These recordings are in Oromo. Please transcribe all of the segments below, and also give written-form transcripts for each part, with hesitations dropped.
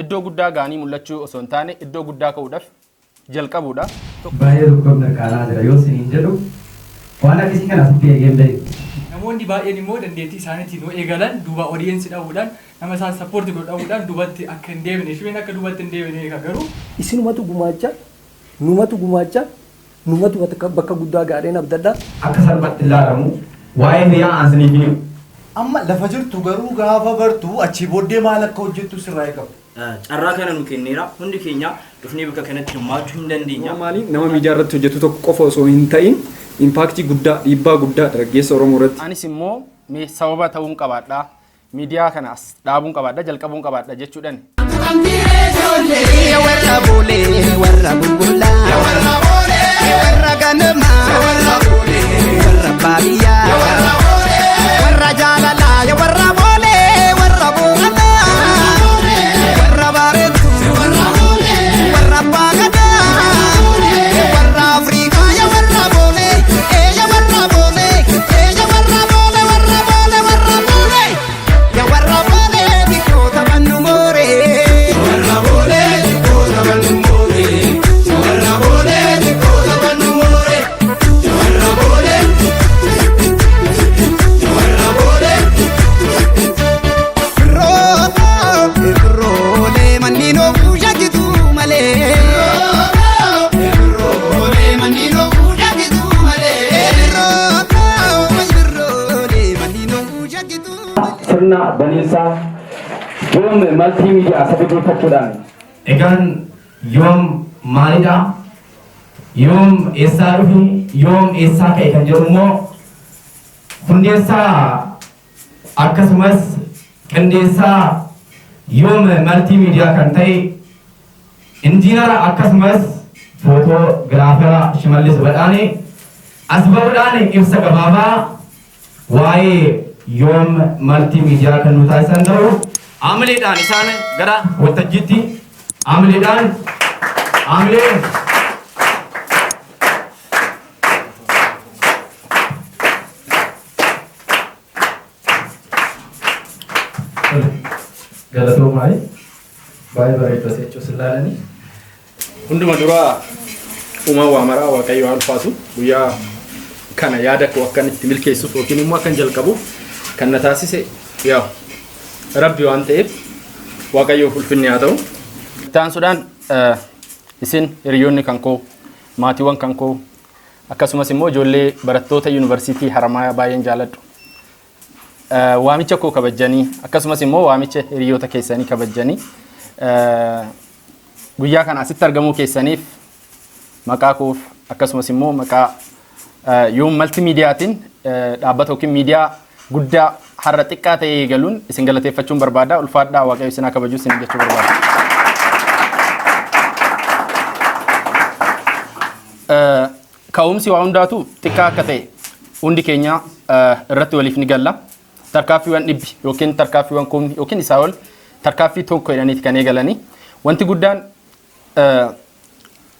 Iddoo guddaa gaanii mul'achuu osoo hin taane iddoo guddaa ka'uudhaaf jalqabuudha. Baay'ee dhukkubna qaalaa jira yoo isin jedhu waan akkasii kana asitti eegeen beeku. Namoonni baay'een immoo dandeettii isaaniitiin yoo eegalan duuba oodiyensi dhabuudhaan nama isaan sappoorti godhamuudhaan duubatti akka hin deebine isheen akka duubatti hin deebine garuu isinumatu gumaacha numatu bakka guddaa gaadheen abdaddaa akka salphatti ilaalamu waa'ee hiriyaa aansanii fi amma lafa jirtu garuu gaafa bartu achi booddee maal akka hojjettu sirraa eegamu. Carraa kana nu kenneera hundi keenya dhufnee bakka kanatti hirmaachuu hin dandeenya. Maaliif nama miidiyaa irratti hojjetu tokko qofa osoo hin ta'in impaaktii guddaa dhiibbaa guddaa dargaggeessa Oromoo irratti. Anis immoo sababa ta'uun qabaadha. Miidiyaa kanas dhaabuun qabaadha jalqabuun qabaadha jechuudhaan. sirna baniinsaa Yoom Multimedia sababeeffachuudhaan egaan yoom maalidha yoom eessaa dhufi yoom eessaa ka'e kan jedhu immoo hundeessaa akkasumas qindeessaa Yoom Multimedia kan ta'e injiinara akkasumas footogiraafara Shimallis Badhaanee as ba'uudhaan ibsa gabaabaa waa'ee Yoom Multimedia kan nu taasisan ta'u Aamileedhaan isaan gara waltajjiitti aamileedhaan aamileen galatoomaa baay'ee bareedaa jechuun silaalanii Hunduma duraa uumaa waamaraa Waaqayyo ulfaatu guyyaa kana yaada koo akka itti milkeessuuf yookiin immoo akka jalqabuuf kan na taasise yaa Rabbi waan ta'eef Waaqayyoof ulfinni haa ta'u. Taansuudhaan isin hiriyoonni kan koo maatiiwwan kan koo akkasumas immoo ijoollee barattoota yuunivarsiitii Haramaa baay'een jaaladhu. Waamicha koo kabajanii akkasumas immoo waamicha hiriyoota keessanii kabajanii guyyaa kana asitti argamuu keessaniif maqaa koof akkasumas immoo maqaa Yoom Multimediaatiin dhaabbata yookiin miidiyaa guddaa har'a xiqqaa ta'ee eegaluun isin galateeffachuun barbaada. Ulfaadhaa Waaqayyo isin kabajuu isin jechuu barbaada. Ka'umsi waa hundaatu xiqqaa akka ta'e hundi keenya irratti waliif ni galla. Tarkaaffiiwwan dhibbi yookiin tarkaaffiiwwan kumni yookiin isaa ol tarkaaffii tokko jedhaniiti kan eegalanii. Wanti guddaan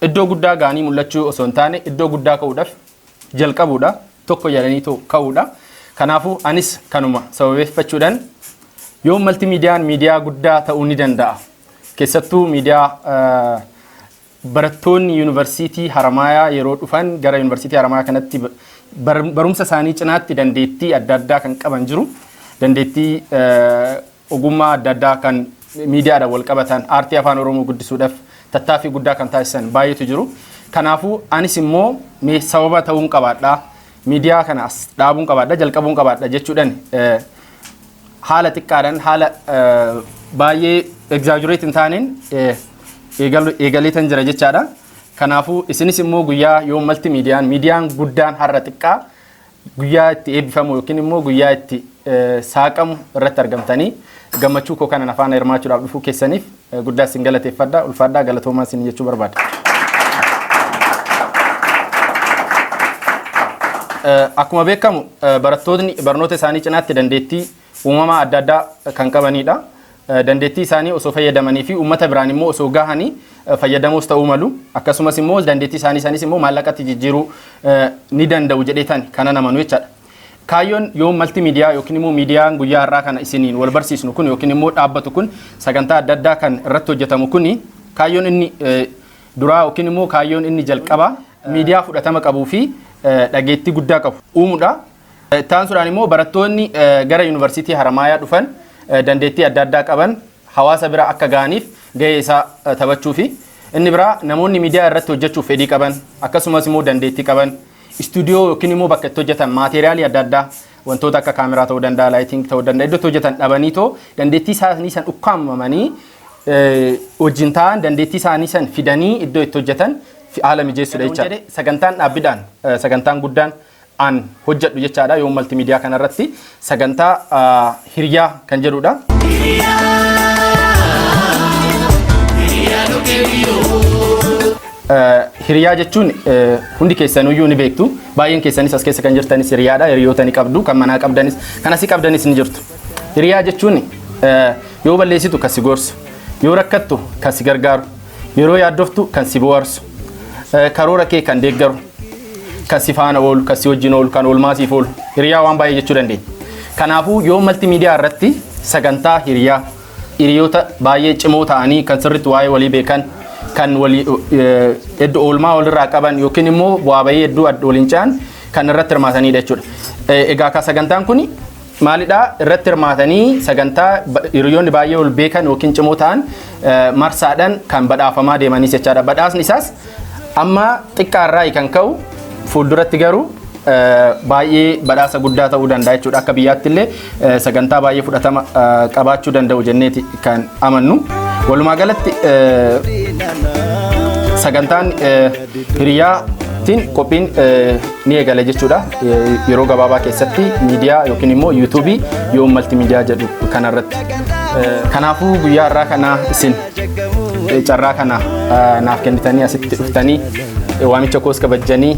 iddoo guddaa gaanii mul'achuu osoo hin taane iddoo guddaa ka'uudhaaf jalqabuudha. Tokko jedhanii ka'uudha. Kanaafuu anis kanuma sababeeffachuudhaan Yoom Multimediaan miidiyaa guddaa ta'uu ni danda'a. Keessattuu miidiyaa barattoonni yuunivarsiitii Haramayaa yeroo dhufan gara yuunivarsiitii Haramayaa kanatti barumsa isaanii cinaatti dandeettii adda addaa kan qaban jiru. Dandeettii ogummaa adda addaa kan miidiyaadhaan wal qabatan aartii afaan Oromoo guddisuudhaaf tattaaffii guddaa kan taasisan baay'eetu jiru. Kanaafuu anis immoo sababa ta'uun qabaadha. Miidiyaa kanas dhaabuun qabaadha jalqabuun qabaadha jechuudhaan haala xiqqaadhaan haala baay'ee exaggerate hin taaneen eegaleetan jira jechaadha. Kanaafuu isinis immoo guyyaa Yoom miidiyaan guddaan har'a xiqqaa guyyaa itti eebbifamu yookiin immoo guyyaa itti saaqamu irratti argamtanii gammachuu koo kanan afaan hirmaachuudhaaf dhufuu keessaniif guddaa isin galateeffadha. Ulfaadhaa galatoomaa isin jechuu barbaada. Akkuma beekamu barattoonni barnoota isaanii cinaatti dandeettii uumamaa adda addaa kan qabanidha. Dandeettii isaanii osoo fayyadamanii fi uummata biraan immoo osoo gahanii fayyadamuus ta'uu malu. Akkasumas immoo dandeettii isaaniis immoo maallaqatti jijjiiruu ni danda'u jedheetan kana namanu jechaadha. kaayyoon Yoom Multimedia yookiin immoo miidiyaan guyyaa har'aa kana isiniin wal barsiisnu kun yookiin immoo dhaabbatu kun sagantaa adda addaa kan irratti hojjetamu kuni kaayyoon inni duraa yookiin immoo kaayyoon inni jalqaba miidiyaa fudhatama qabuu fi dhageettii guddaa qabu uumuudha. Taansuudhaan immoo barattoonni gara yuunivarsiitii Haramaayaa dhufan dandeettii adda addaa qaban hawaasa bira akka ga'aniif gahee isaa taphachuu fi inni biraa namoonni miidiyaa irratti hojjechuuf fedhii qaban akkasumas immoo dandeettii qaban istuudiyoo yookiin immoo bakka itti hojjetan maateriaalii adda addaa wantoota akka kaameraa ta'uu danda'a laayiting ta'uu danda'a iddoo hojjetan dhabanii too dandeettii isaanii san ukkaamamanii wajjin ta'an dandeettii isaanii san fidanii iddoo itti hojjetan haala mijeessuudha jechaadha. Sagantaan dhaabbiidhaan sagantaan guddaan an hojjedhu jechaadha Yoom Multimedia kanarratti sagantaa hiriyaa kan jedhudha. Hiriyaa jechuun hundi keessaniyyuu ni beektu baay'een keessanis as keessa kan jirtanis hiriyaadha hiriyoota ni qabdu kan manaa qabdanis kan asii qabdanis ni jirtu. Hiriyaa jechuun yoo balleessitu kan si gorsu yoo rakkattu kan si gargaaru yeroo yaaddoftu kan si bohaarsu karoora kee kan deeggaru kan si faana oolu kan si wajjin oolu kan oolmaa siif oolu hiriyaa waan baay'ee jechuu dandeenya. Kanaafuu Yoom Multimedia irratti sagantaa hiriyaa hiriyoota baay'ee cimoo ta'anii kan sirriitti waa'ee walii beekan kan walii hedduu oolmaa walirraa qaban yookiin immoo bu'aa bahii hedduu waliin caan kan irratti hirmaatanidha jechuudha. Egaa ka sagantaan kun maalidhaa irratti hirmaatanii sagantaa hiriyoonni baay'ee ol beekan yookiin cimoo ta'an marsaadhaan kan badhaafamaa deemanis jechaadha. Badhaasni isaas amma xiqqaarraa kan ka'u fuulduratti garuu baay'ee badhaasa guddaa ta'uu danda'a jechuudha. Akka biyyaatti illee sagantaa baay'ee fudhatama qabaachuu danda'u jenneeti kan amannu. Walumaa galatti sagantaan hiriyaatiin qophiin ni eegala jechuudha. Yeroo gabaabaa keessatti miidiyaa yookiin immoo yuutuubii Yoom Multimedia jedhu kanarratti. Kanaafuu guyyaa irraa kana isin carraa kana naaf kennitanii asitti dhuftanii waamicha koos kabajanii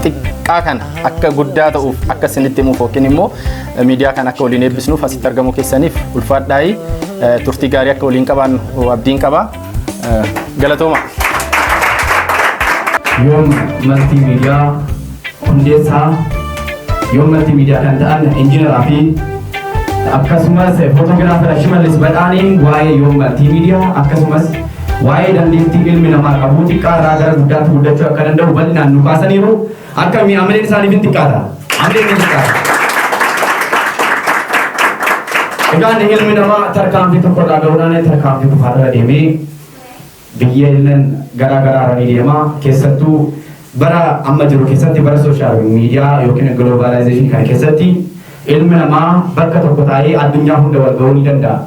xiqqaa kana akka guddaa ta'uuf akka isinitti himuuf yookiin immoo miidiyaa kana akka waliin eebbisnuuf asitti argamuu keessaniif ulfaadhaa'ii turtii gaarii akka waliin qabaannu abdiin qaba. Galatooma. Yoom Multimedia hundeessaa Yoom Multimedia kan ta'an injiinaraa fi akkasumas footogiraafara Shimallis Badhaaniin waa'ee Yoom Multimedia akkasumas waa'ee dandeettii ilmi namaa qabu xiqqaa irraa gara guddaatti guddachuu akka danda'u bal'inaan nu kaasaniiru akka amaneen isaaniif hin xiqqaata. Amaneen hin xiqqaata. Egaan ilmi namaa tarkaanfii tokko irraa gahuudhaan tarkaanfii kufaarra deemee biyyeewwan garaa garaa ni deema keessattuu bara amma jiru keessatti bara sooshaal miidiyaa yookiin globalization kana keessatti ilmi namaa bakka tokko taa'ee addunyaa hunda wal gahuu ni danda'a.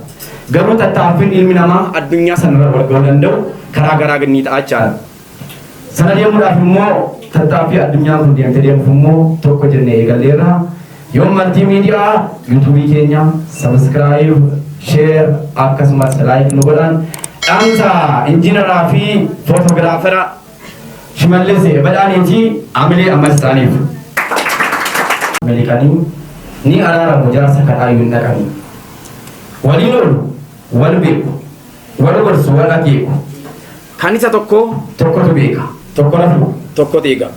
Garuu tattaaffiin ilmi namaa addunyaa sanarra wal gahuu danda'u karaa garaa gannii ta'a jechaadha. Sana deemuudhaaf immoo tattaaffii addunyaa kun deemtee deemuuf immoo tokko jennee eegalleerra. Yoom Multimedia yuutuubii keenya sabiskiraayib sheer akkasumas laayik nu godhan dhaamsa injiinaraa fi footogiraafara Shimallis Badhaanii fi Amilee ammas ta'aniif. Ameerikanii ni araaramu jaarsa kadhaayyuu naqanii. Waliin oolu, wal beeku, wal gorsu, wal akeeku. Kan isa tokkotu beeka, tokko lafu, tokko deega.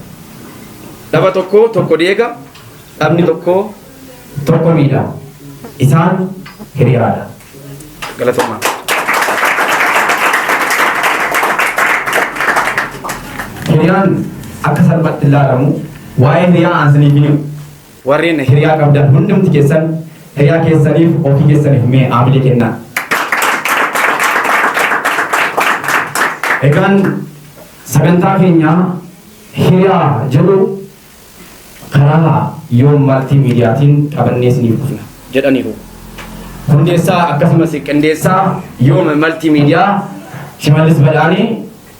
Dhaba tokko deega, dhabni tokko miidha. Isaan hiriyaadha. Galatoomaa. Hiriyaan akka salphatti ilaalamu waa'ee hiriyaa aansanii fi warreen hiriyaa qabdan hundumti keessan hiriyaa keessaniif ofii keessaniif mee Amilee kennaa. Egaan sagantaa keenya hiriyaa jedhu karaa Yoom Multimediaatiin qabannee isiniif dhufna jedhaniiru. Hundeessaa akkasumas qindeessaa Yoom Multimedia Shimallis Badhaanii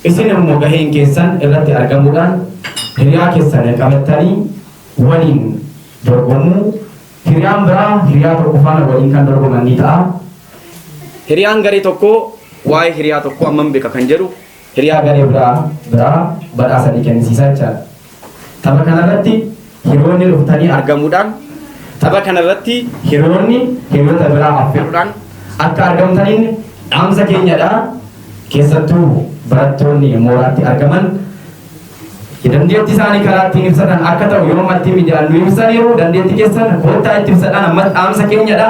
isin immoo gaheen keessan irratti argamuudhaan hiriyaa keessan qabattanii waliin dorgomuu. Hiriyaan biraa hiriyaa tokko faana waliin kan dorgoman ni ta'a. Hiriyaan garee tokko waa'ee hiriyaa tokko hammam beeka kan jedhu hiriyaa garee biraa badhaasanii kennisiisaa jechaadha. Tapha kanarratti hiriyoonni dhuftanii argamuudhaan tapha kanarratti hiriyoonni hiriyoota biraa affeeruudhaan akka argamtaniin dhaamsa keenyadha. Keessattuu barattoonni mooraatti argaman dandeettii isaanii karaa ittiin ibsatan akka ta'u Yoom Multimedia nu ibsaniiru dandeettii keessan koottaa itti ibsadhaan amma dhaamsa keenyadha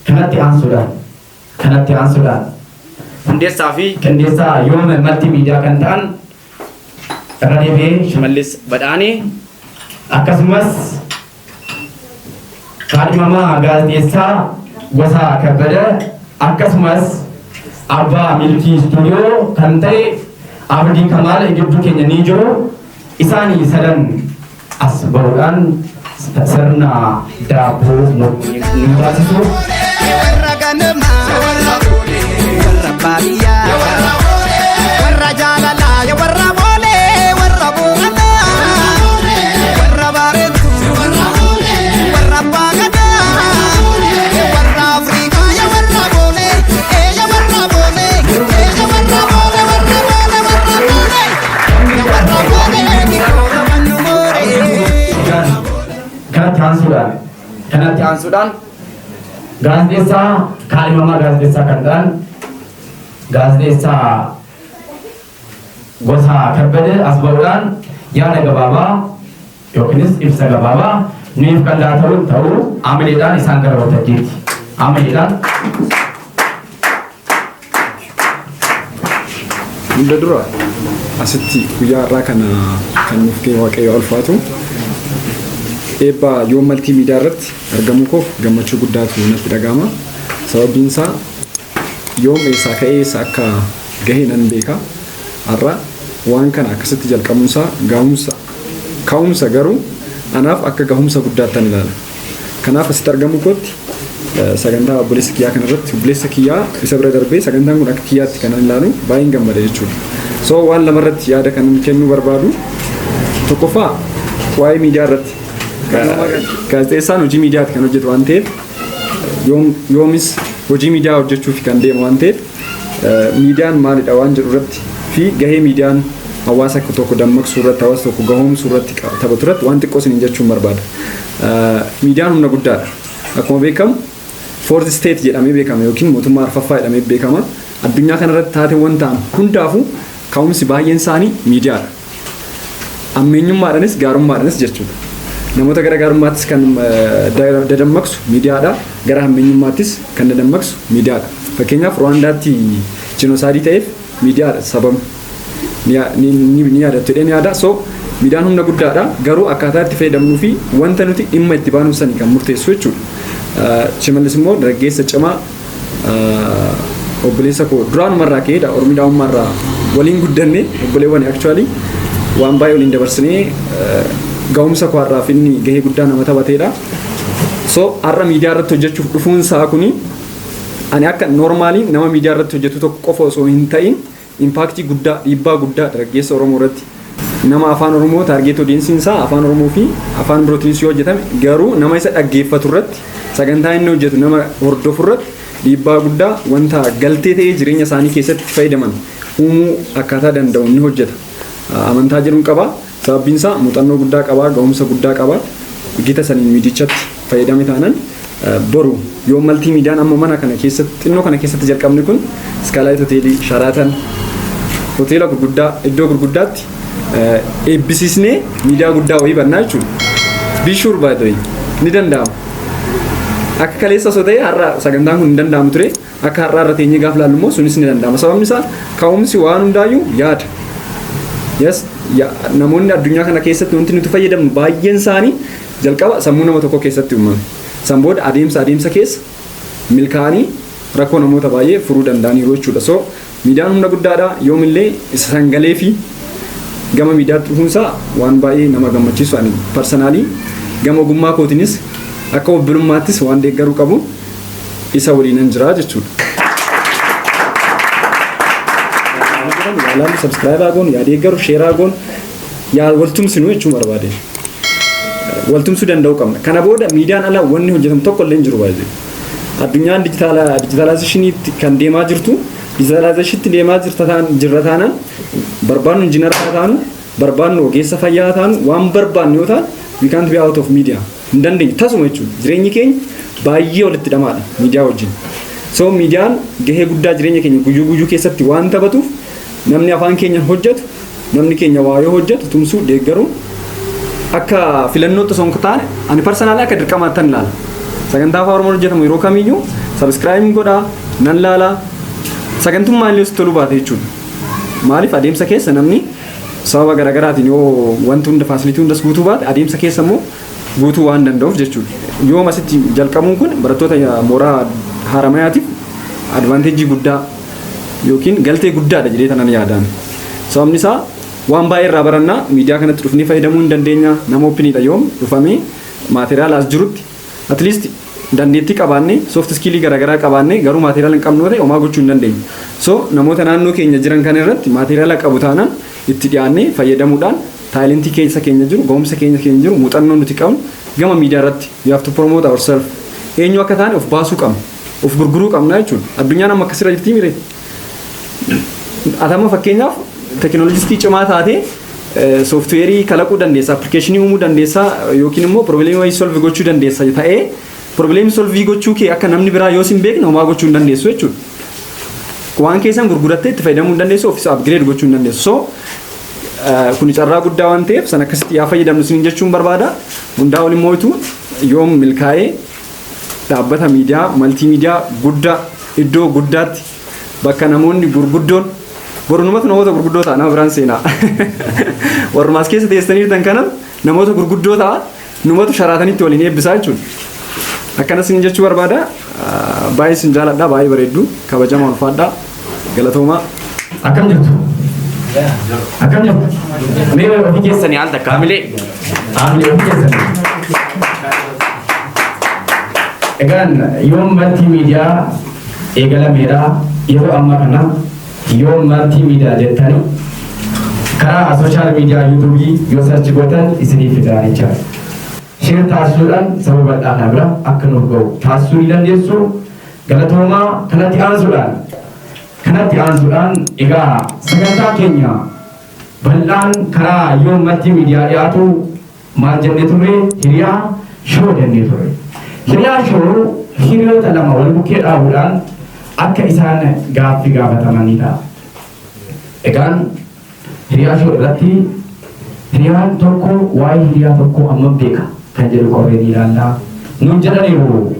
kanatti aansuudhaan hundeessaa fi qindeessaa Yoom Multimedia kan ta'an irra deebi'ee Shimallis Badhaanee akkasumas kaadhimamaa gaazexeessaa Gosaa Kabbada akkasumas abbaa milkii istuudiyoo kan ta'e Abdii Kamaal gidduu keenya ni jiru isaanii sadan as bahuudhaan sirna daabboo nu taasisu. Warra ganamaa warra baadiyyaa warra jaalalaa warra boolee warra booranaa warra baareetu warra baagadaa warra afrikaa warra boolee warra boolee warra boolee warra boolee kanatti aansuudhaan gaazexeessaa kaadhimamaa gaazexeessaa kan ta'an gaazexeessaa Gosaa Kabbada as bahuudhaan yaada gabaabaa yookiinis ibsa gabaabaa nuuf kan laatamu ta'uu amaleedhaan isaan gara waltajjiitti amaleedhaan. Hunda dura asitti guyyaa irraa kana kan nuuf kee waaqayyo ulfaatu eebba Yoom Multimedia irratti argamuu koof gammachuu guddaatu natti dhagahama. Sababiin isaa yoom eessaa ka'ee eessa akka gahee nan beeka. Har'a waan kana akkasitti jalqabuun isaa ka'umsa garuu anaaf akka gahumsa guddaattan ilaala. Kanaaf asitti argamuu kootti sagantaa obboleessa kiyyaa kanarratti obboleessa kiyyaa isa bira darbee sagantaan kun akka kiyyaatti kan ilaalu baay'een gammada jechuudha. So waan lamarratti yaada kan kennuu barbaadu tokkoffaa waa'ee miidiyaa irratti gaazexeessaan hojii miidiyaatti kan hojjetu waan ta'eef yoomis hojii miidiyaa hojjechuuf kan deemu waan ta'eef miidiyaan maalidha waan jedhu irratti fi gahee miidiyaan hawaasa tokko dammaqsuu irratti hawaasa tokko gahoomsuu irratti taphatu irratti waan xiqqoo isiniin jechuun barbaada. Miidiyaan humna guddaadha. Akkuma beekamu fourth state jedhamee beekama yookiin mootummaa arfaffaa jedhamee beekama. Addunyaa kanarratti taateewwan ta'an hundaafuu ka'umsi baay'een isaanii miidiyaadha. Ammeenyummaadhaanis gaarummaadhaanis jechuudha. Namoota gara gaarummaattis kan dadammaqsu miidiyaadha. Gara ammeenyummaattis kan dadammaqsu miidiyaadha. Fakkeenyaaf Ruwaandaatti jinoosaayidii ta'eef miidiyaadha sababni. Ni yaadattu jedhee ni yaada. So miidiyaan humna guddaadha. Garuu akkaataa itti fayyadamnuu fi wanta nuti dhimma itti baanu sanii kan murteessu jechuudha. Shimallis immoo dargaggeessa cimaa obboleessa koo duraanumarraa ka'eedha. Oromiyaadhummarraa waliin guddanne obboleewwan actually waan baay'ee waliin dabarsinee gahumsa koo har'aaf inni gahee guddaa nama taphateedha. So har'a miidiyaa irratti hojjechuuf dhufuun isaa kuni ani akka noormaalii nama miidiyaa irratti hojjetu tokko qofa osoo hin ta'in impaaktii guddaa dhiibbaa guddaa dargaggeessa Oromoo irratti nama afaan Oromoo taargeet odiinsiin isaa afaan Oromoo fi afaan birootiinis yoo hojjetame garuu nama isa dhaggeeffatu irratti sagantaa inni hojjetu nama hordofu irratti dhiibbaa guddaa wanta galtee ta'ee jireenya isaanii keessatti fayyadaman uumuu akkaataa danda'u ni hojjeta. Amantaa jedhuun qaba. Sababbiin isaa muuxannoo guddaa qaba, gahumsa guddaa qaba. Gita saniin miidichatti fayyadame taanan boru Yoom Multimediaan amma mana kana keessatti xinnoo kana keessatti jalqabni kun Skylight Hoteelii Sharaatan hoteela gurguddaa iddoo gurguddaatti eebbisiisnee miidiyaa guddaa wayii bannaa jechuudha. Bishuur baay'ee ni danda'ama. Akka kaleessa osoo ta'e har'a sagantaan kun hin danda'amu ture. Akka har'a irra teenyee gaafa laallu immoo sunis ni danda'ama. Sababni isaa ka'umsi waan hundaayyuu yaada. Yes, namoonni addunyaa kana keessatti wanti nuti fayyadamnu baay'een isaanii jalqaba sammuu nama tokko keessatti uumame. San booda adeemsa keessa milkaa'anii rakkoo namoota baay'ee furuu danda'aniiru jechuudha. So miidiyaan humna guddaadha. Yoomillee isa sangalee fi gama miidiyaatti dhufuunsaa waan baay'ee nama gammachiisu ani parsanaalii gama ogummaa kootiinis akka obbolummaattis waan deeggaruu qabu isa waliinan jira jechuudha. Yaalaan subscribe agoon yaa deeggaru share agoon yaa waltumsinu jechuun barbaade. Waltumsuu danda'uu qabna. Kana booda miidiyaan ala wanni hojjetamu tokko illee hin jiru baay'ee. Addunyaan dijitaalaayizeeshiniitti kan deemaa jirtu dijitaalaayizeeshiniitti deemaa jirra taanaan barbaannu injiinaraa taanu barbaannu ogeessa fayyaa taanu waan barbaannu yoo ta'an we can't be out of media. Hin dandeenye tasuma jechuudha. Jireenyi keenya baay'ee walitti hidhamaadha miidiyaa wajjin. So miidiyaan gahee guddaa jireenya keenya guyyuu keessatti waan taphatuuf namni afaan keenyaan hojjetu namni keenya waa yoo hojjetu tumsuu deeggaruu akka filannootti osoo hin taane ani personally akka dirqamaatti tan ilaala. Sagantaa afaan Oromoo hojjetamu yeroo kamiyyuu subscribe godhaa nan laala sagantummaa illee tolu baate jechuudha. Maaliif adeemsa keessa namni sababa garaagaraatiin yoo wanti hunda faasilitii hundas guutuu baate adeemsa keessa immoo guutuu waan danda'uuf jechuudha. Yoo masitti jalqabuun kun barattoota mooraa Haramayaatiif advaanteejii guddaa yookiin galtee guddaadha jedhee tanan yaadaan. Sababni isaa waan baay'ee irraa barannaa miidiyaa kanatti dhufnee fayyadamuu hin dandeenya nama oppiniidha yoom dhufamee maateriyaala as jirutti at least dandeettii qabaannee soft skillii garaagaraa qabaannee garuu maateriyaala hin qabnu ta'e homaa gochuu hin dandeenyu. So namoota naannoo keenya jiran kana irratti maateriyaala qabu taanaan itti dhiyaannee fayyadamuudhaan taalentii keessa keenya jiru ga'umsa keenya jiru muuxannoo nuti qabnu gama miidiyaa irratti we have to promote ourselves. Eenyu akka taane of baasuu qabna of gurguruu qabna jechuudha. Addunyaan amma akkasirra jirti mire. Atama fakkeenyaaf tekinooloojistii cimaa taatee sooftiweerii kalaquu dandeessa appilikeeshinii uumuu dandeessa yookiin immoo piroobileemii wayii solvi gochuu dandeessa ta'ee piroobileemii solvii gochuu kee akka namni biraa yoo sin beekne homaa gochuu hin dandeessu jechuudha. Waan keessan gurgurattee itti fayyadamuu hin dandeessu ofiis upgrade gochuu hin dandeessu. So kun carraa guddaa waan ta'eef san akkasitti yaa fayyadamnu sin jechuun barbaada. Hundaa waliin moo'itu yoom milkaa'ee dhaabbata miidiyaa maltiimiidiyaa guddaa iddoo guddaatti bakka namoonni gurguddoon borumatu namoota gurguddoo ta'a nama biraan seenaa warrumaas keessa teessaniirtan kana namoota gurguddoo ta'a numatu sharaatanitti waliin eebbisaa jechuudha. Akkanas hin jechuu barbaada baay'ee sin jaaladha baay'ee bareeddu kabajamaa ulfaadha galatoomaa. Akkam jirtu? Akkam jirtu? Mee ofii keessanii al takka hamilee ofii keessanii. Egaan Yoom Multimedia eegalameedha yeroo ammaa kana Yoom Multimedia jettanii karaa sooshaal miidiyaa yuutuubii yoo sarchi gootan isiniif fidaa jechaadha. Shir taasisuudhaan sababa bal'aa bira akka nuuf ga'u taasisuu ni dandeessu. Galatoomaa kanatti aansuudhaan egaa sagantaa keenya bal'aan karaa Yoom Multimedia dhiyaatu maal jennee turre hiriyaa shoo jennee turre. Hiriyaa shoo hiriyoota lama wal bukkee dhaabuudhaan akka isaan gaaffii gaafatamanidha. Egaan hiriyaa shoo irratti hiriyaan tokko waa'ee hiriyaa tokko amma beeka kan jedhu qorree ilaallaa. Nuun jedhaniiru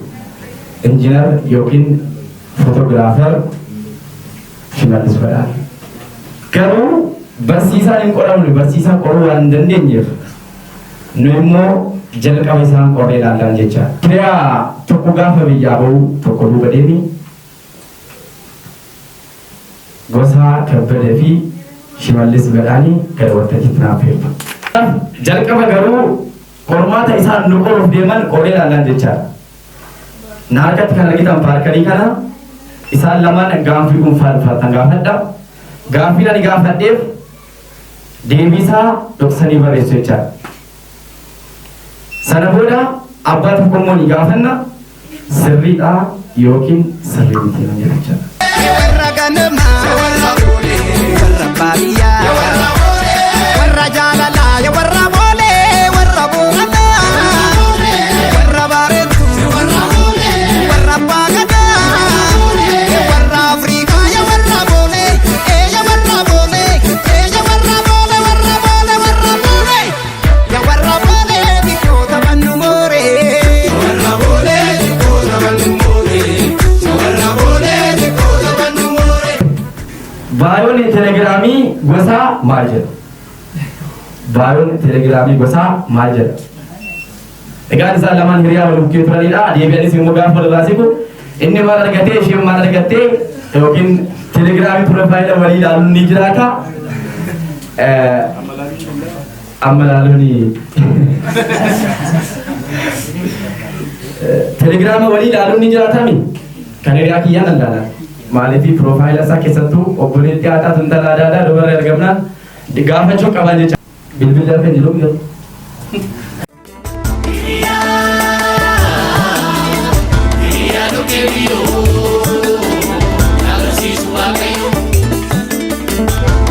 injiinar yookiin footograafer Shimallis Badhaadhe. Garuu barsiisaan hin qoramne barsiisaa qoruu waan hin dandeenyeef nu immoo jalqaba isaan qorree ilaallaan jecha. Hiriyaa tokko gaafa biyyaa bahu tokko duuba deemi. Gosaa Kabbadee fi Shimallis Badhaadhe gara waltajjiitti naafeeffa. Jalqaba garuu qormaata isaan nu qoruuf deeman qorree ilaallaan jechaadha. Na harkatti kan argitan paarkanii kana isaan lamaan gaaffii dhuunfaa gaafadha. Gaaffii ani gaafadheef deebisaa dhoksanii barreessu jechaadha. Sana booda abbaa tokko immoo ni gaafanna sirriidha yookiin sirrii miti nan jedha jechaadha. Warra ganamaa warra boolee warra baadiyyaa warra jaalalaa warra boolee warra boolee warra bareedu warra boolee warra baagadaa warra Afrikaa warra boolee warra boolee warra boolee warra boolee warra boolee warra boolee bikoota bannu mooree warra boolee bikoota bannu mooree warra boolee bikoota bannu mooree. Baayoon telegiraamii gosaa maal jedha? Baayoon telegiraamii gosaa maal jedha? Egaan isaan lamaan hiriyaa wal bukkee turanidha. Deebi'anis immoo gaafa wal baasiku inni maal argatee isheen maal argattee yookiin telegiraamii piroofaayila walii ilaaluun ni jiraata. Amma ilaaluun telegiraama walii ilaaluun ni jiraatami. Kan hiriyaa kiyyaan allaala. Maaliif piroofaayila isaa keessattuu obboleettii haadhaa tuntala aadaa dubarra argamnaan gaafachuu qaban jecha. Bilbila kan jiru yoo.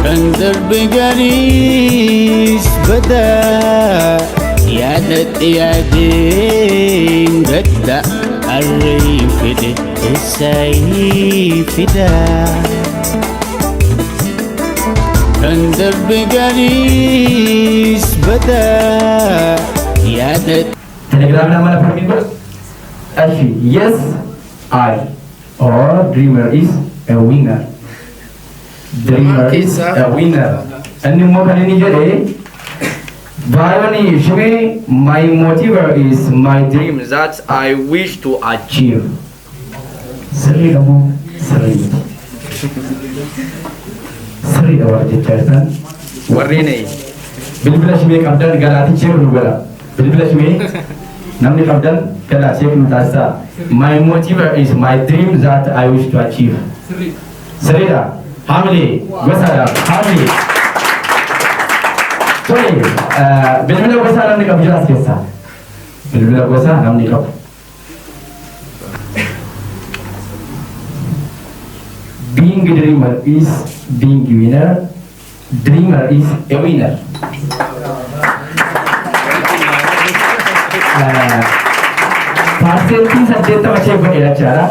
Kan darbe garis bada yaadadhe yaadeen gadda arreen fedhe eessayii fida. kan darbe gaaris badaa yaadadhu. Telegram nama la permin bos. Actually, yes, I or dreamer is a winner. Dreamer is a winner. And you more than any Bayani Shime, my motive is my dream that I wish to achieve. Sri Ramo, Sri. Sri awal jejatan. Warine. Bila Shime kapten galati cewek nubela. Bila Shime, namni kapten kala cewek nutasa. My motive is my dream that I wish to achieve. Sri da. Family, wasara, family. Sorry, bila gosa namni kap jelas kisah. Bila gosa namni kap. Being a dreamer is being a winner. Dreamer is a winner. Persentis sadeta macam apa cara?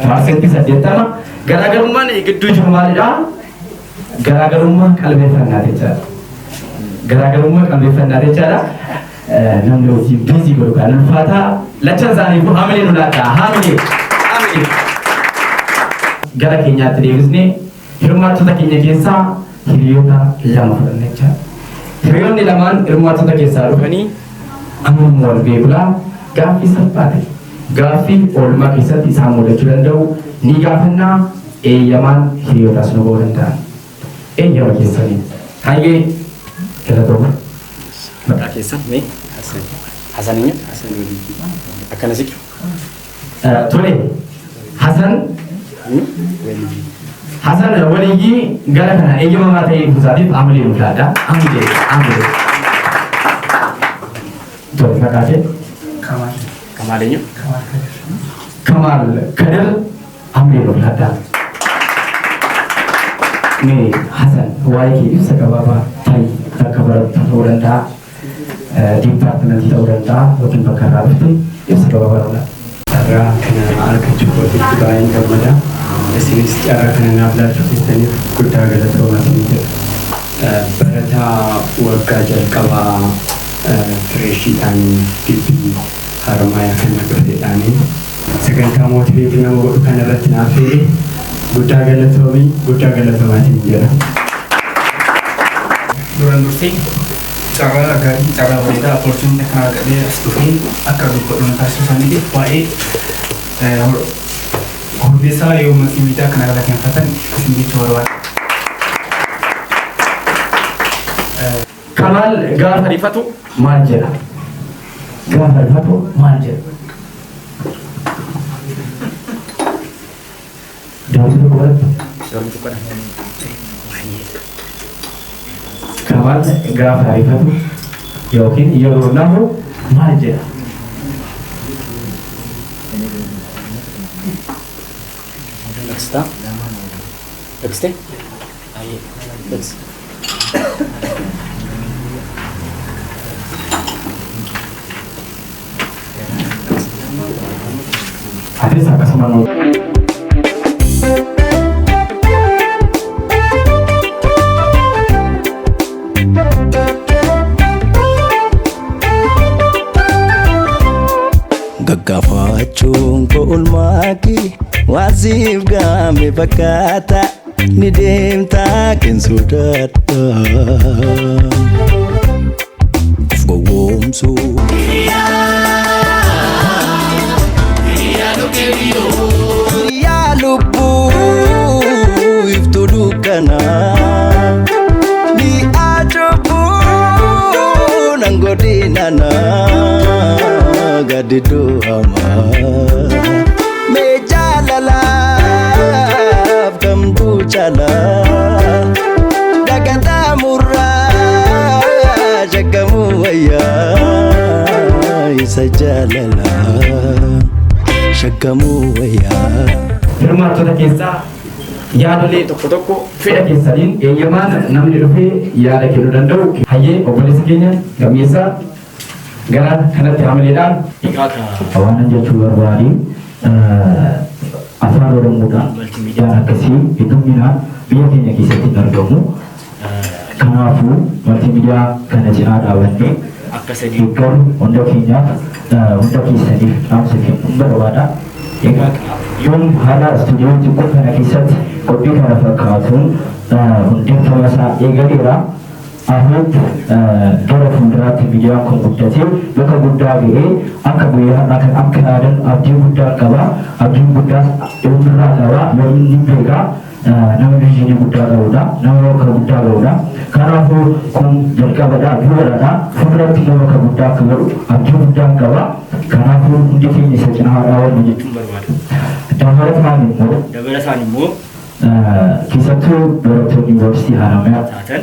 Persentis sadeta mah gara-garumman geddu jumalida. Gara-garumman kalbefan ada cara. Gara-garumman kalbefan ada cara. Namni hojii busy godhu kan fata lachan isaanii hamile nulata hamile. Gara keenyaatti deebisnee hirmaattota keenya keessaa hiriyoota lama fudhanne jechuudha. Hiriyoonni lamaan hirmaattota keessaa dhufanii amma wal beekulaa gaaffii salphaa ta'e gaaffii oolmaa keessatti isaan mudachuu danda'u ni gaafannaa eeyyamaan hiriyootaas nu ba'uu danda'an. Eeyyama keessanii hayyee galatooma. Maqaa keessan mee Hasaninya akkana siqu. Tole Hasan Hasan walii gara kana eeyyamamaa ta'ee buusaatiif amalee mulaadha. Amalee. Tole maqaa kee Kamal eenyu? Kamal Kadir amalee mulaadha. Mee Hasan waa'ee kee ibsa gabaabaa ta'e akka barattu ta'uu danda'a. Dipaartimentii ta'uu danda'a yookiin bakka irraa dhufte ibsa gabaabaa ta'uu. Carraa kana argachuu kootitti baay'een gammada. Isinis carraa kana naaf laachuu keessaniif guddaa galatoomaa isin jedha. Barataa waggaa jalqabaa fireeshiidhaan gibbii Hiriyaa kan naqateedhaani sagantaa mootiveetii nama godhu kana irratti naaf fe'e guddaa galatoomaa isin jedha. Duraan dursee carraa gaarii carraa bareedaa opportunity kana argadhee as dhufee akka godhu na taasisaniif waa'ee Hordofaa Yoom Multimedia kana irratti kan isin jechuu barbaada. Kamal gaafa rifatu maal jedha? Gaafa rifatu maal jedha? Daawwitu dubarratti. Kamal gaafa rifatu yookiin yeroo namu maal jedha? Next. Next. Adesso akkasuma nu Gaggafaachuun koo ulmaaki waasiif gaame fakkaata ni deemtaa kan sodaadha. Of gowwoomsuu. Hiriyaa lubbuu iftuu dukkana ni ajabuu nan godinana. Gadidu ama me jalala kamdu chala dagata murra jagamu waya isa jalala shagamu waya. hirmaattota keessaa yaadolee tokko fedha keessaniin eeyyamaan namni dhufee yaada kennuu danda'u hayyee obboleessa keenya gammeessaa gara kanatti amaleedhaan waan jechuu barbaadu afaan oromoodhaan multiimiidiyaan akkasii hedduminaan biyya keenya keessatti argamu Kanaafuu multimedia kana cinaa dhaabannee akka sadii deeggaru hunda keenyaaf hunda keessaniif dhaamsa kennuun barbaada. Egaa yoom haala istuudiyoo xiqqoo kana keessatti qophii kana fakkaatuun hundeeffama isaa eegaleera. Ahmed gara fuulduraatti miidiyaan kun guddatee bakka guddaa ga'ee akka guyyaa kan akka yaadan abdii guddaa qaba. Abdiin guddaas irraa qaba. Yoo inni beekaa nama viizinii guddaa qabudha. Nama bakka guddaa qabudha. Kanaafuu kun jalqabadha. Bu'uuradha. Fuulduratti nama bakka guddaa akka godhu abdii guddaa qaba. Kanaafuu hundi keenya isa cinaa dhaabbannu jechuun barbaada. Dabalataan immoo keessattuu barattoonni yuunivarsiitii Haramaa taatan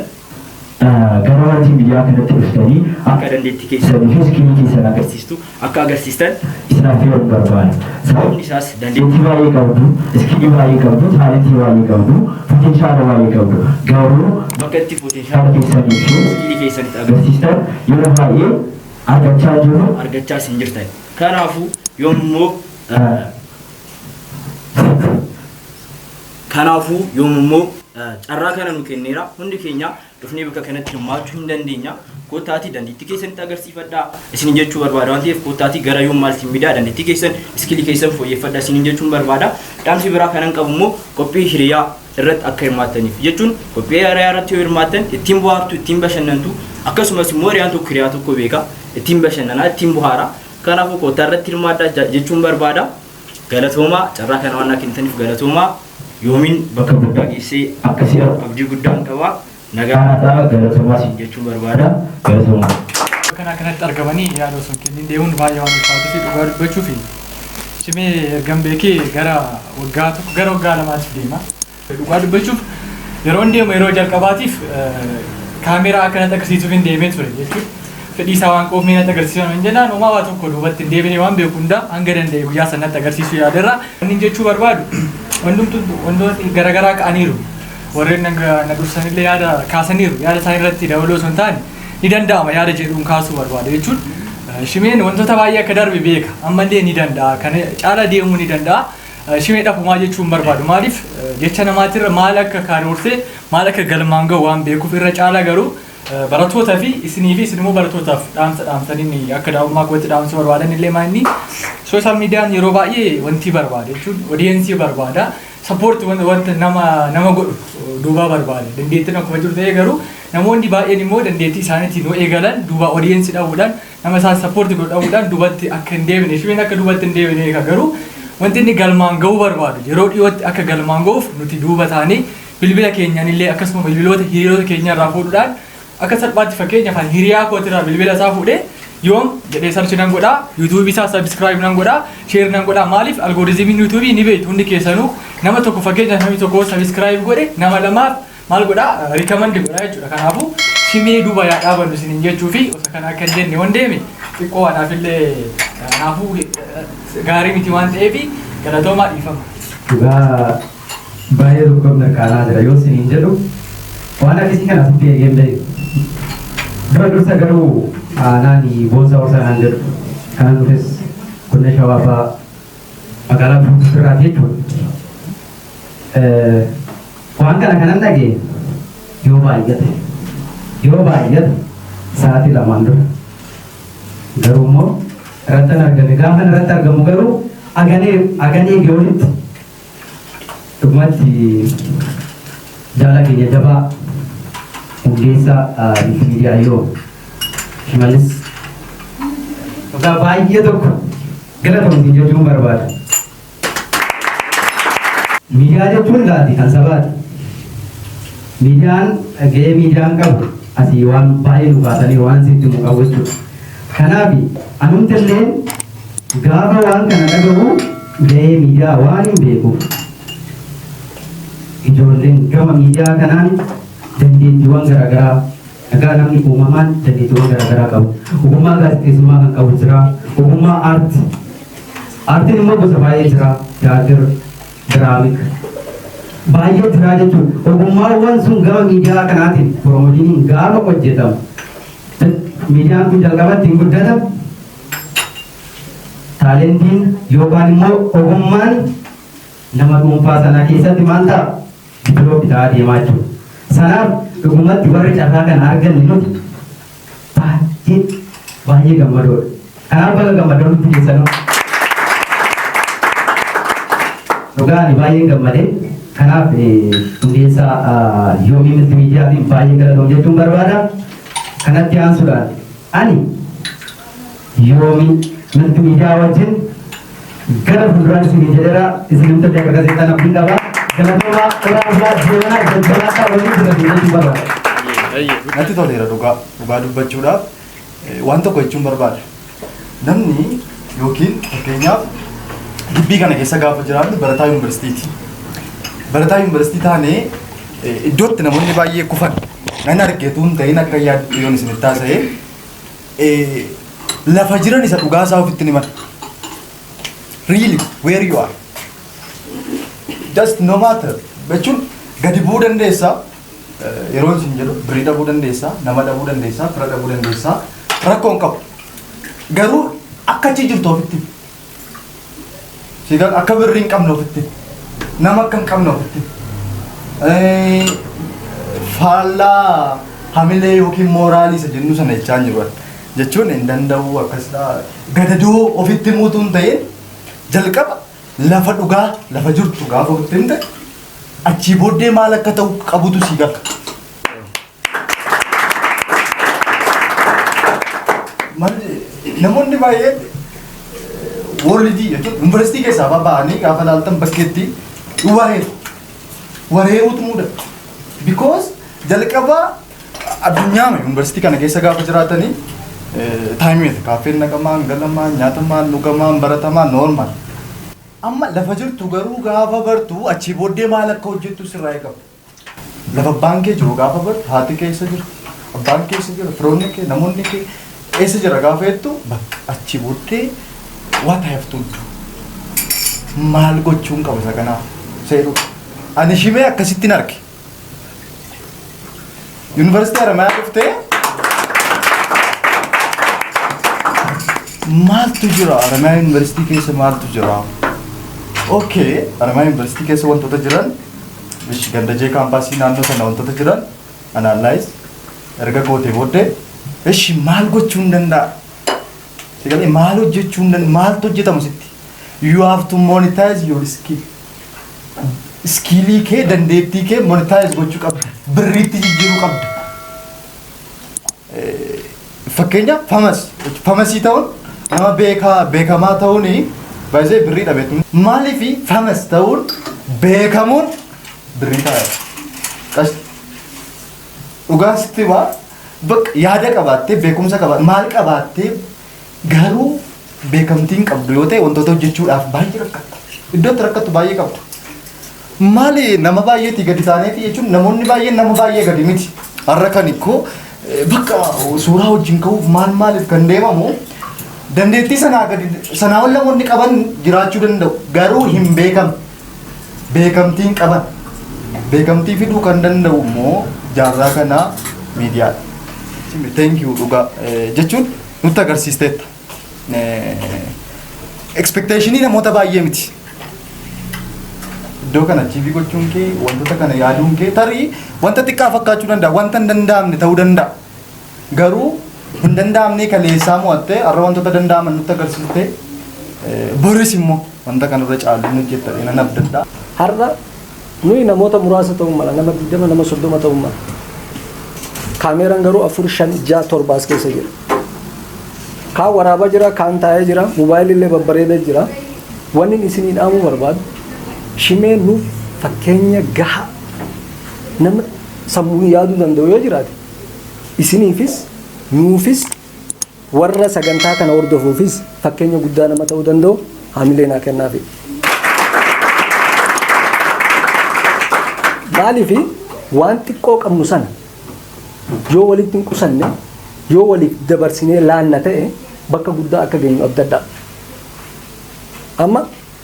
gara multimedia kanatti dhuftanii akka dandeettii keessanii fi iskilii keessan agarsiistu akka agarsiistan isinaaf yeroo barbaada. sababni isaas Dandeettii baay'ee qabdu, iskilii baay'ee qabdu, taalentii baay'ee qabdu, potenshaala baay'ee qabdu. Garuu bakka itti potenshaala keessanii fi iskilii keessanitti agarsiistan yeroo baay'ee argachaa jiru. argachaas hin jirtan. Kanaafuu yoommoo carraa kana nu kenneera hundi keenya dhufnee bakka kanatti hirmaachuu hin dandeenya. Kootaatii dandeettii keessanitti agarsiifadhaa isin jechuu barbaada. Waan ta'eef kootaatii gara Yoom Multimedia dandeettii keessan iskilii keessan fooyyeffadhaa isin jechuun barbaada. Dhaamsi biraa kanan qabu immoo qophii hiriyaa irratti akka hirmaattaniif jechuun qophii hiriyaa irratti yoo hirmaattan ittiin bohaartu ittiin bashannantu akkasumas immoo hiriyaan tokko hiriyaa tokko beeka ittiin bashannanaa ittiin bohaara. Kanaafuu kootaa irratti hirmaadhaa jechuun barbaada. Galatoomaa carraa kana waan kennitaniif galatoomaa. Yoomiin bakka guddaa geessee akkasii abdii guddaan qaba. Nagaadhaa galatoomaa isin jechuun barbaada. Galatoomaa. Kana kanatti argamanii yaada osoo kennin deemuun baay'ee waan ulfaatuu fi dhugaa dubbachuu fi cimee ergan beekee gara waggaa lamaatiif deema. Dhugaa dubbachuuf yeroo deemu yeroo jalqabaatiif kaameraa akkanatti agarsiisuuf hin deemee ture jechuudha. Fedhii isaa waan qoofnee natti agarsiisan hin jennaan uumaa waa tokko duubatti hin deebinee waan beeku hunda hanga danda'e guyyaa sanatti agarsiisuu yaadarra. Inni jechuu barbaadu wantoonni garaagaraa ka'aniiru. Warreen na dursanillee yaada kaasaniiru. Yaada isaanii irratti dabaluu osoo hin taane ni danda'ama yaada jedhuun kaasuu barbaada jechuun. Shimeen wantoota baay'ee akka darbe beeka. Ammallee ni danda'a. Kana caala deemuu ni danda'a. Shimee dhafumaa jechuun barbaadu. Maaliif jecha namaatirra maal akka kaaroortee maal akka galmaan ga'u waan beekuuf irra caala garuu barattoota fi isinii fi isin immoo barattootaaf dhaamsanii akka daa'ummaa kootti dhaamsuu barbaadan illee maanni sooshaal miidiyaan yeroo baay'ee wanti barbaada jechuun odiyeensii barbaada sappoortii wanta nama godhu duubaa barbaada dandeettiin akkuma jiru ta'ee garuu namoonni baay'een immoo dandeettii isaaniitiin yoo eegalan duubaa odiyeensii dhabuudhaan nama isaan sappoortii godhu dhabuudhaan duubatti akka hin deebine shimeen akka duubatti hin deebine garuu wanti inni galmaan ga'uu barbaadu yeroo dhiyootti akka galmaan ga'uuf nuti duuba taanee bilbila keenyaan illee akkasuma bilbiloota hiriyoota keenya irraa fuudhuudhaan akka salphaatti fakkeenyaaf hiriyaa kootirraa bilbila isaa fuudhee yoom jedhee sarchi nan godhaa yuutuubii isaa sabskiraayib nan godhaa sheer nan godhaa maaliif algooriizimiin yuutuubii ni beektu hundi keessanuu nama tokko fakkeenyaaf namni tokko sabskiraayib godhe nama lamaaf maal godhaa riikamandi godhaa jechuudha. Kanaafuu shimee duuba yaa dhaabannu isiniin jechuu fi osoo kana akka hin jenne waan deeme xiqqoo anaafillee kanaafuu gaarii miti waan ta'eef galatoomaa dhiifama. Dhugaa baay'ee dhukkubna qaanaa jira yoo isiniin jedhu waan akkasii kana asitti eegeen beeku. Dursa garuu naani boonsaa horsanaan jedhu kanan dhufes kunna shawaafaa magaalaa Fuulduraati jechuudha. Waan kana kanan dhagee yoo baay'ate sa'aatii lamaan dura garuu immoo irratti argame gaafa irratti argamu garuu aganee geewwanitti dhugumatti jaala keenya jabaa hundeessaa miidiyaa yoo shimalis dhugaa baay'ee tokko galatoomsiin jechuun barbaada. Miidiyaa jechuun laati kan sabaati. Miidiyaan gahee miidiyaan qabu asii waan baay'ee nu baasanii waan sitti nu qabu jechuudha. Kanaaf anumti illee gaafa waan kana dhagahu gahee miidiyaa waan hin beekuuf ijoolleen gama miidiyaa kanaan dandeettiiwwan garaagaraa dhagaa namni uumamaan dandeettiiwwan garaagaraa qabu. Ogummaa gaazexeessummaa kan qabu jira. Ogummaa aartiin immoo gosa baay'ee jira. Tiyaatir, diraamik baay'ee jira jechuudha. Ogummaawwan sun gama miidiyaa kanaatiin piroomojiiniin gaafa hojjetamu miidiyaan kun jalqabatti hin guddatamu. Taalentiin yookaan immoo ogummaan nama dhuunfaa sana keessatti maal ta'a? Bidiroo bitaa deemaa jechuudha. Sanaaf dhugumatti warri carraa kana arganne nuti baay'ee gammadoodha. Kanaaf bakka gammadoo nutti keessanuu. Dhugaa ani baay'ee gammadee kanaaf hundeessaa Yoomii Multiimiidiyaatiin baay'ee galatoom jechuun barbaada. Kanatti aansuudhaan ani Yoomii Multiimiidiyaa wajjin gara fuulduraan isinii jedheera isin tokko akka gazeexaan abdiin qaba. Galatoomaa irraa deemanaa jajjabaadhaa waliin jiraatu jechuun barbaada. Natti toleera dhugaa dubbachuudhaaf waan tokko jechuun barbaada. Namni yookiin fakkeenyaaf gibbii kana keessa gaafa jiraannu barataa yuunivarsiitiiti. Barataa yuunivarsiitii taanee iddootti namoonni baay'ee kufan nan argeetu hin ta'in akka yaaddu yoon isinitti haasa'ee lafa jiran isa dhugaa isaa ofitti himan. Really where you are. Just no matter. Jechuun gadi bu'uu dandeessaa. Yeroo isin jedhu birii dhabuu dandeessaa, nama dhabuu dandeessaa, fira dhabuu dandeessaa. Rakkoo hin qabu. Garuu akka achi jirtu ofitti. Sigaan akka birrii hin qabne ofitti. Nama akka hin qabne ofitti. Faallaa hamilee yookiin mooraalii isa jennu sana jechaa hin jiru. Jechuun hin danda'u akkasidha. Gadadoo ofitti muutuu hin ta'in jalqaba lafa dhugaa lafa jirtu gaafa ofitti hin ta'e achii booddee maal akka ta'u qabutu si gala. Namoonni baay'een worldii jechuun yuunivarsiitii keessaa ba'anii gaafa laaltan bakkeetti wareeruutu mudata. Because jalqaba addunyaa yuunivarsiitii kana keessa gaafa jiraatanii taayimii kaaffeen naqamaan galamaan nyaatamaan dhugamaan baratamaan noormaal. Amma lafa jirtu garuu gaafa bartu achii booddee maal akka hojjettu sirraa eegamu. Lafa abbaan kee jiru gaafa bartu haati kee eessa jiru, abbaan kee eessa jiru, firoonni kee, namoonni kee eessa jira gaafa jettu bakka achii booddee what I have to do. Maal gochuun qaba isa kanaa seeruu. Ani shimee akkasittiin arge. Yuunivarsiitii Hiriyaa dhuftee maaltu jira Hiriyaa yuunivarsiitii keessa maaltu jira? Okay, Hiriyaa yuunivarsiitii keessa wantoota jiran gandajee kaampaasii naannoo sana wantoota jiran analyze erga gootee booddee eshi maal gochuun danda'a? Sigalee maal hojjechuun danda'a? Maaltu hojjetamu sitti? You have to monetize your skill. Skillii kee dandeettii kee monetize gochuu qabda. Birriitti jijjiiruu qabda. Fakkeenyaaf famasii ta'uun nama beekamaa ta'uun baay'ee birrii dhabeetu. Maaliif famas ta'uun beekamuun birrii ta'a. Dhugaasti waa yaada qabaattee beekumsa qabaattee maal qabaattee garuu beekamtiin qabdu yoo ta'e wantoota hojjechuudhaaf baay'ee rakkatta. Iddootti rakkattu baay'ee qabdu. Maali nama baay'eetii gadi taaneeti jechuun namoonni baay'een nama baay'ee gadi miti. Har'a kan ikkoo bakka suuraa wajjin ka'uuf maaliif kan deemamu dandeettii sanaa ol namoonni qaban jiraachuu danda'u garuu hin beekamne. Beekamtiin qaban. Beekamtii fiduu kan danda'u immoo jaarraa kanaa miidiyaadha. Thank you dhugaa jechuun nutti agarsiisteetta. Expectationii namoota baay'ee miti. Iddoo kana achiivii gochuun kee wantoota kana yaaduun kee tarii wanta xiqqaa fakkaachuu danda'a wanta hin danda'amne ta'uu danda'a. Garuu hin danda'amne kaleessaa mo'attee har'a wantoota danda'aman nutti agarsiiftee boris immoo wanta kanarra caaluun hojjettadhe nan abdadhaa. Har'a nuyi namoota muraasa ta'uu mala nama 20 nama 30 ta'uu mala. Kaameeraan garuu 4 5 6 7 as keessa jira. Kaan waraabaa jira, kaan taa'ee jira, moobaayilii illee babbareedaa jira. Wanni isinii dhaamuu barbaadu shimee nuuf fakkeenya gahaa nama sammuu yaaduu danda'u yoo jiraate isiniifis nuufis warra sagantaa kana hordofuufis fakkeenya guddaa nama ta'uu danda'u haamilee naa kennaafi. Maaliif waan xiqqoo qabnu sana yoo walitti hin qusanne yoo waliif dabarsinee laanna ta'e bakka guddaa akka geenyu abdadhaa. Amma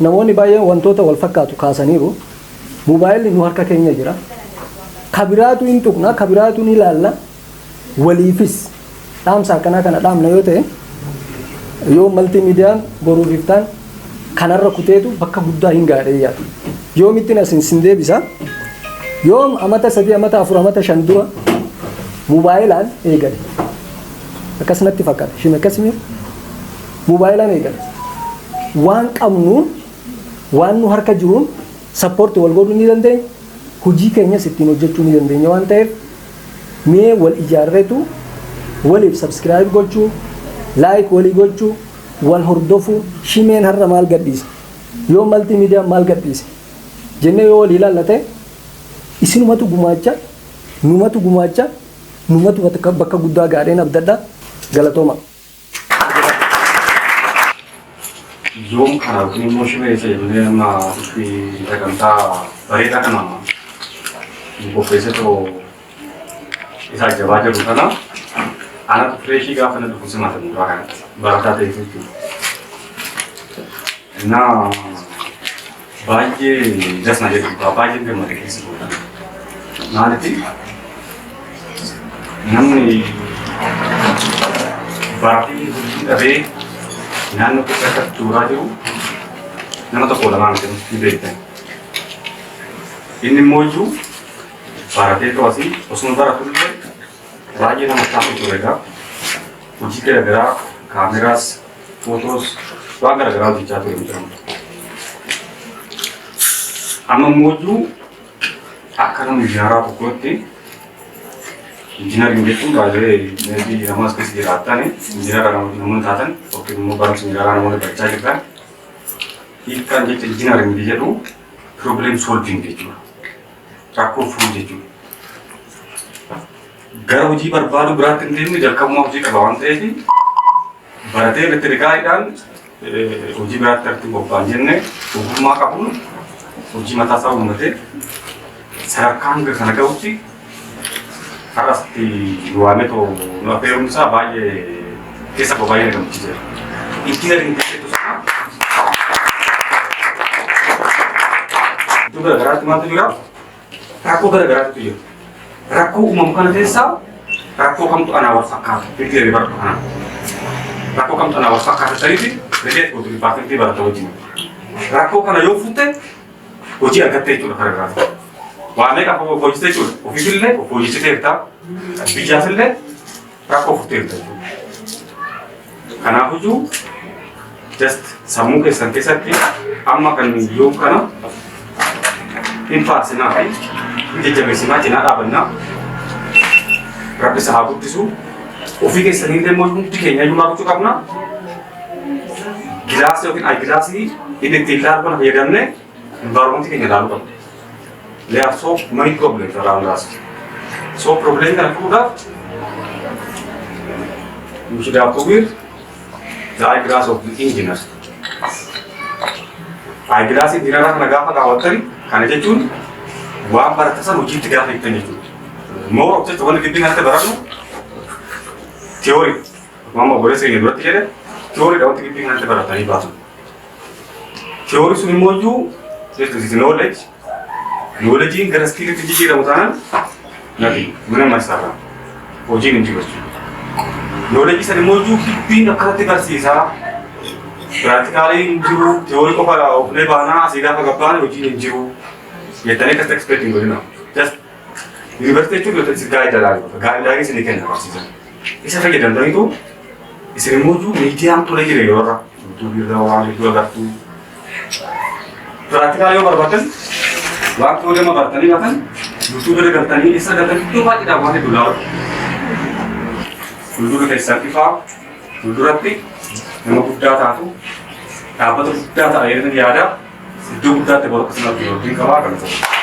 namoonni baay'een wantoota wal fakkaatu kaasaniiru. Moobaayilli nu harka keenya jira. Kabiraatu hin tuqna, kabiraatu ni ilaalla. Waliifis dhaamsa akkanaa kana dhaamna yoo ta'e yoo maltiimiidiyaan boruuf iftaan kanarra kuteetu bakka guddaa hin gaadhee yaadu. Yoo mittiin asin sin deebisa yoo amata 3 amata 4 amata 5 dura Moobaayilaan eegale. Akkasumatti fakkaata. Shime akkasumii moobaayilaan eegale. Waan qabnuun waan nu harka jiruun sappoortii wal godhuu ni dandeenya. Hojii keenyas ittiin hojjechuu ni dandeenya waan ta'eef mee wal ijaarreetu waliif subscribe gochuu, like walii gochuu, wal hordofuu. Shimeen har'a maal gadhiise? Yoom Multimedia maal gadhiise? Jennee yoo wal ilaallate isinumatu gumaacha, numatu gumaacha, numatu bakka guddaa gaadheen abdadha. Galatooma. Yoom kana yookiin immoo shimee isa jennee amma sagantaa bareedaa kana qopheessitoo isaa jabaa jiru kana ana fireeshii gaafa na dhufu simata muraa kanatti barataa ta'e jechuudha. Innaa baay'ee dasna jedhu baay'ee gammade keessa godha. Maalitti namni baratee hojii dhabee naannoo keessa akka tuuraa jiru nama tokko lamaan ni beektan. Inni immoo iyyuu baratee to'asii osuma baratu illee baay'ee nama taasisu turedha. Hojii garaagaraa kaameraas, footoos waan garaagaraa hojjechaa ture jedhamu. Amma immoo iyyuu akka nama ijaaraa tokkotti injiinariin jechuun baay'ee namas keessa jiraatan injiinara namoonni taatan yookiin immoo barumsa ijaaraa namoonni barachaa jirtan hiikkaan jecha injiinariin jedhu problem solving jechuudha. Rakkoo furuu jechuudha. Gara hojii barbaadu biraatti hin deemne jalqabuma hojii qaba waan ta'eef baratee elektirikaadhaan hojii biraatti argamu bobba'an jenne ogummaa qabuun hojii mataa isaa uummatee sadarkaa hanga kana ga'utti har'asti waametoo nu affeeruun isaa baay'ee keessa koo baay'ee gammachiiseera. Injiinariin keessattuu sana iddoo garaagaraatti maaltu jira? Rakkoo garaagaraatu jira. Rakkoo uumamu kana keessaa rakkoo kamtu anaa wal fakkaatu fikirii baratu kana. Rakkoo kamtu anaa wal fakkaatu ta'eeti rileet godhu dipaatimtii barata wajjin. Rakkoo kana yoo fuute hojii argattee jechuudha karaa garaati. Waa meeqa hojjitee jechuudha. Ofiisillee of hojjitee jirta. Biyyaasillee rakkoo fuutee jirta jechuudha. Kanaafuu just sammuu keessan keessatti amma kan yoo kana hin faarsinaa fi jajjabeessinaa cinaa dhaabannaa rabbi isaa haa guddisu ofii keessanii illee immoo hundi keenya iyyuu maal gochuu qabna gilaasii yookiin gilaasii inni ittiin ilaalu kana fayyadamnee environmentii keenya ilaaluu qabna. There are so many problems around us. So problem kana fuudhaaf we should have to wear the eyeglass of the engineer. Eyeglass engineer kana gaafa kaawwattani kana jechuun waan baratasan hojiitti gaafa hiiktan jechuudha. More of just wanti dibbiin akka baratu theory. Mamma boleessa keenya duratti jedhe theory dha wanti dibbiin akka baratanii baasu. Theory sun immoo iyyuu knowledge. Knowledgein gara skillitti jijjiiramu taanaan nati mana masaarraa hojiin hin jiru. Knowledge san immoo iyyuu dibbiin akkasatti barsiisaa. Practically hin jiru theory qofa oflee baanaa asii gaafa gabbaan hojiin hin jiru. Yettanii akkasitti expecting godhina. Just university jechuun yoo ta'e gaa'ilaa isinii kenna barsiisan. Isa fayyadamtaniitu isin immoo iyyuu miidiyaan tolee jira yeroo irraa. YouTube irraa waan hedduu agartuu. Practically yoo barbaadan waan tolee ma bartanii baatan YouTube irra galtanii isa galtanii iddoo baay'eedhaan waan hedduu laatu. Fuuldura keessatti fa'aa fuulduratti nama guddaa taatu dhaabbata guddaa ta'a jedhanii yaada iddoo guddaatti boru akkasumas yookiin qabaa kan ta'u.